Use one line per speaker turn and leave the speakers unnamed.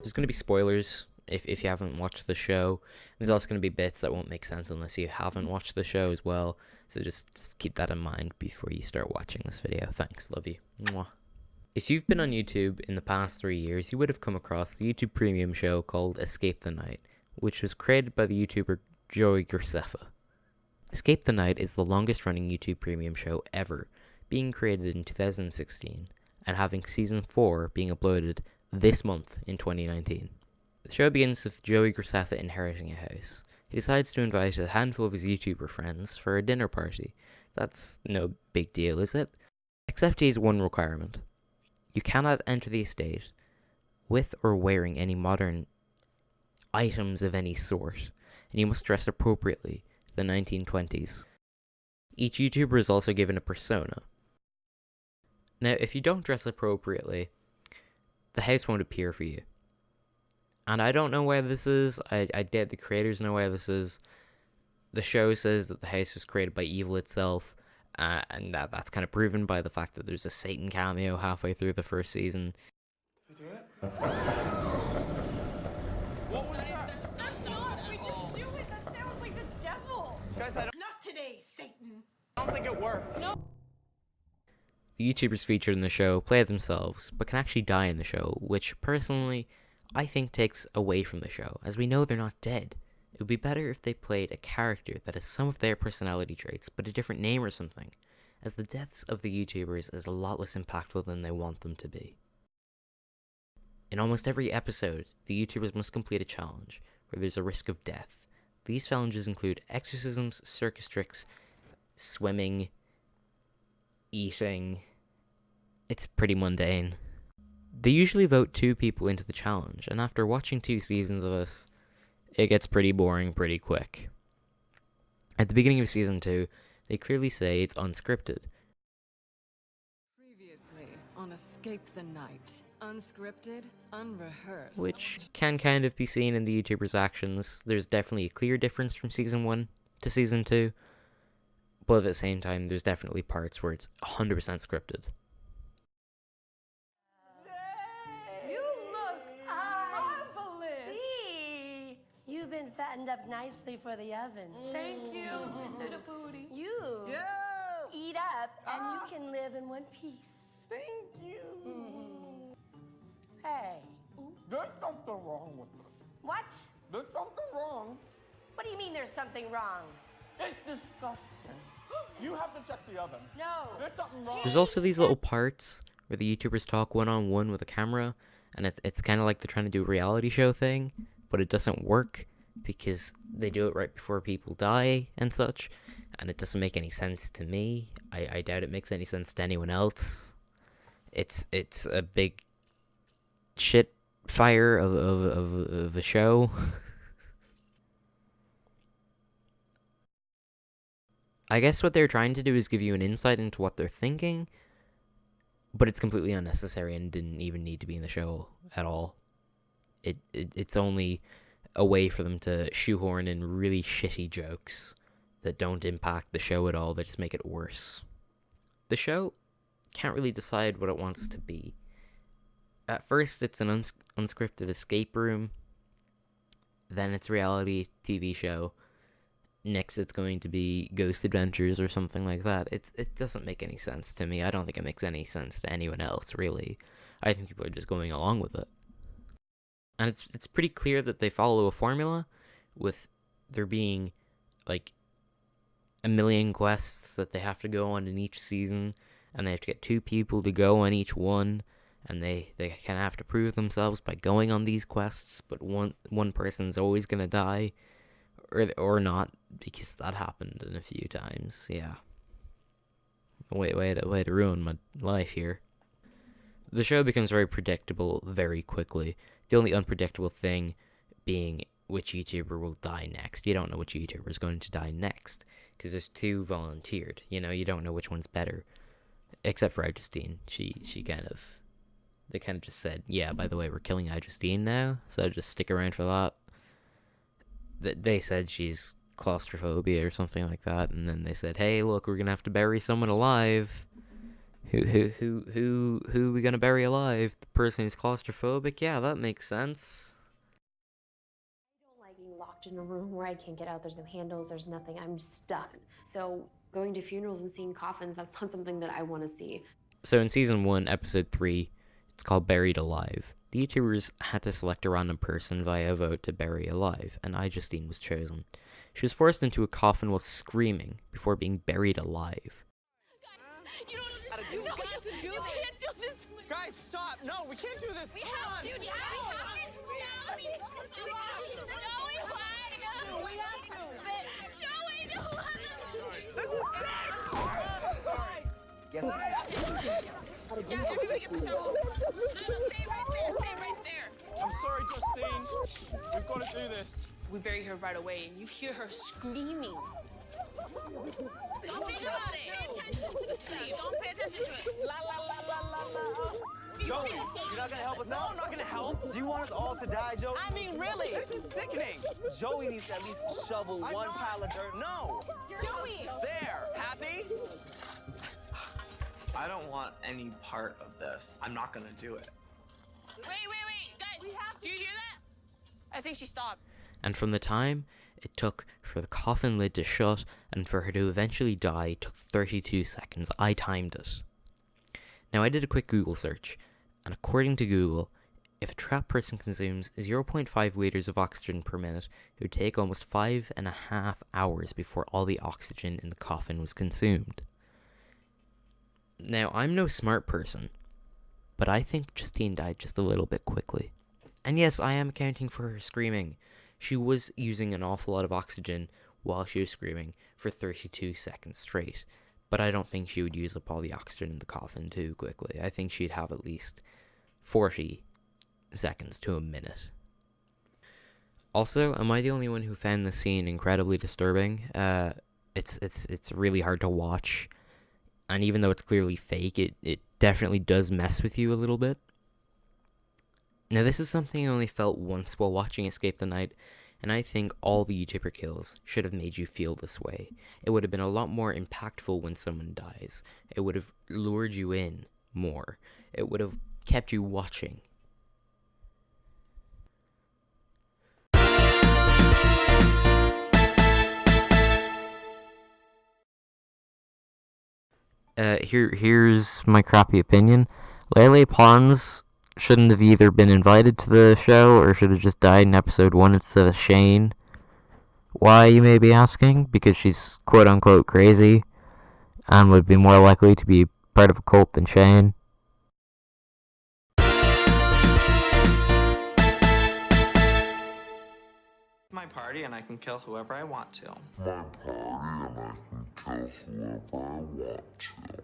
There's going to be spoilers if you haven't watched the show. There's also going to be bits that won't make sense unless you haven't watched the show as well. So just keep that in mind before you start watching this video. Thanks, love you. Mwah. If you've been on YouTube in the past 3 years, you would have come across the YouTube premium show called Escape the Night, which was created by the YouTuber Joey Graceffa. Escape the Night is the longest running YouTube premium show ever, being created in 2016 and having season 4 being uploaded this month in 2019. The show begins with Joey Graceffa inheriting a house. He decides to invite a handful of his YouTuber friends for a dinner party. That's no big deal, is it? Except he has one requirement. You cannot enter the estate with or wearing any modern items of any sort, and you must dress appropriately to the 1920s. Each YouTuber is also given a persona. Now, if you don't dress appropriately, the house won't appear for you. And I don't know why this is. I doubt the creators know why this is. The show says that the house was created by evil itself, and that's kind of proven by the fact that there's a Satan cameo halfway through the first season.
We do it? What was that?
That's not. We didn't do it. That sounds like the devil.
Guys,
Not today, Satan.
I don't think it works.
No.
The YouTubers featured in the show play themselves, but can actually die in the show, which personally I think takes away from the show, as we know they're not dead. It would be better if they played a character that has some of their personality traits, but a different name or something, as the deaths of the YouTubers is a lot less impactful than they want them to be. In almost every episode, the YouTubers must complete a challenge, where there's a risk of death. These challenges include exorcisms, circus tricks, swimming, eating. It's pretty mundane. They usually vote 2 people into the challenge, and after watching 2 seasons of this, it gets pretty boring pretty quick. At the beginning of season 2, they clearly say it's unscripted.
Previously on Escape the Night, unscripted, unrehearsed.
Which can kind of be seen in the YouTubers' actions. There's definitely a clear difference from season 1 to season 2, but at the same time, there's definitely parts where it's 100% scripted.
You look marvelous.
See, you've been fattened up nicely for the oven.
Thank you. To the booty.
You
Yes!
eat up, and you can live in one piece.
Thank you.
Hey,
There's something wrong with this.
what?
There's something wrong.
What do you mean there's something wrong?
It's disgusting. You have to check the oven.
No.
There's something wrong.
There's also these little parts where the YouTubers talk one-on-one with a camera, and it's kind of like they're trying to do a reality show thing, but it doesn't work because they do it right before people die and such, and it doesn't make any sense to me. I doubt it makes any sense to anyone else. It's a big shit fire of a show. I guess what they're trying to do is give you an insight into what they're thinking, but it's completely unnecessary and didn't even need to be in the show at all. It's only a way for them to shoehorn in really shitty jokes that don't impact the show at all. They just make it worse. The show can't really decide what it wants to be. At first, it's an unscripted escape room. Then it's a reality TV show. Next, it's going to be Ghost Adventures or something like that. It doesn't make any sense to me. I don't think it makes any sense to anyone else, really. I think people are just going along with it. And it's pretty clear that they follow a formula, with there being, like, 1 million quests that they have to go on in each season, and they have to get 2 people to go on each one, and they kind of have to prove themselves by going on these quests, but one person's always going to die, or not, because that happened in a few times. Yeah. Way to ruin my life here. The show becomes very predictable very quickly. The only unpredictable thing being which YouTuber will die next. You don't know which YouTuber is going to die next, because there's 2 volunteered. You know, you don't know which one's better. Except for Justine. They kind of just said, yeah, by the way, we're killing Justine now, so just stick around for that. They said she's claustrophobia or something like that, and then they said, hey, look, we're gonna have to bury someone alive. Who we gonna bury alive? The person who's claustrophobic? Yeah, that makes sense.
I don't like being locked in a room where I can't get out. There's no handles, there's nothing. I'm stuck. So going to funerals and seeing coffins, that's not something that I want to see.
So in season 1, episode 3, it's called Buried Alive. The YouTubers had to select a random person via a vote to bury alive, and Justine was chosen. She was forced into a coffin while screaming before being buried alive.
You don't understand. You got to do this. We can't do this.
Guys, stop! No, we can't do this!
We have to. Yeah, Joey, no.
This is sick! Sorry.
Yeah, everybody get the shovel. No, stay right there. Stay right there.
I'm sorry, Justine. We've got to do this.
We bury her right away, and you hear her screaming.
Don't think about it. Pay attention to the scream. Don't pay attention to it.
La la la la la la.
Joey, you're not gonna help us? No, I'm not gonna help. Do you want us all to die, Joey?
I mean, really?
This is sickening.
Joey needs to at least shovel one pile of dirt. No!
Joey!
There! Happy?
I don't want any part of this. I'm not gonna do it.
Wait. Guys, do you hear that?
I think she stopped.
And from the time it took for the coffin lid to shut and for her to eventually die took 32 seconds. I timed it. Now I did a quick Google search, and according to Google, if a trapped person consumes 0.5 liters of oxygen per minute, it would take almost 5.5 hours before all the oxygen in the coffin was consumed. Now, I'm no smart person, but I think Justine died just a little bit quickly. And yes, I am accounting for her screaming. She was using an awful lot of oxygen while she was screaming for 32 seconds straight. But I don't think she would use up all the oxygen in the coffin too quickly. I think she'd have at least 40 seconds to a minute. Also, am I the only one who found the scene incredibly disturbing? It's really hard to watch. And even though it's clearly fake, it definitely does mess with you a little bit. Now, this is something I only felt once while watching Escape the Night, and I think all the YouTuber kills should have made you feel this way. It would have been a lot more impactful when someone dies. It would have lured you in more. It would have kept you watching. Here's my crappy opinion. Lele Pons shouldn't have either been invited to the show or should have just died in episode 1 instead of Shane. Why, you may be asking? Because she's quote-unquote crazy and would be more likely to be part of a cult than Shane.
My party and I can kill whoever I want to.
My party and I can kill whoever I want to.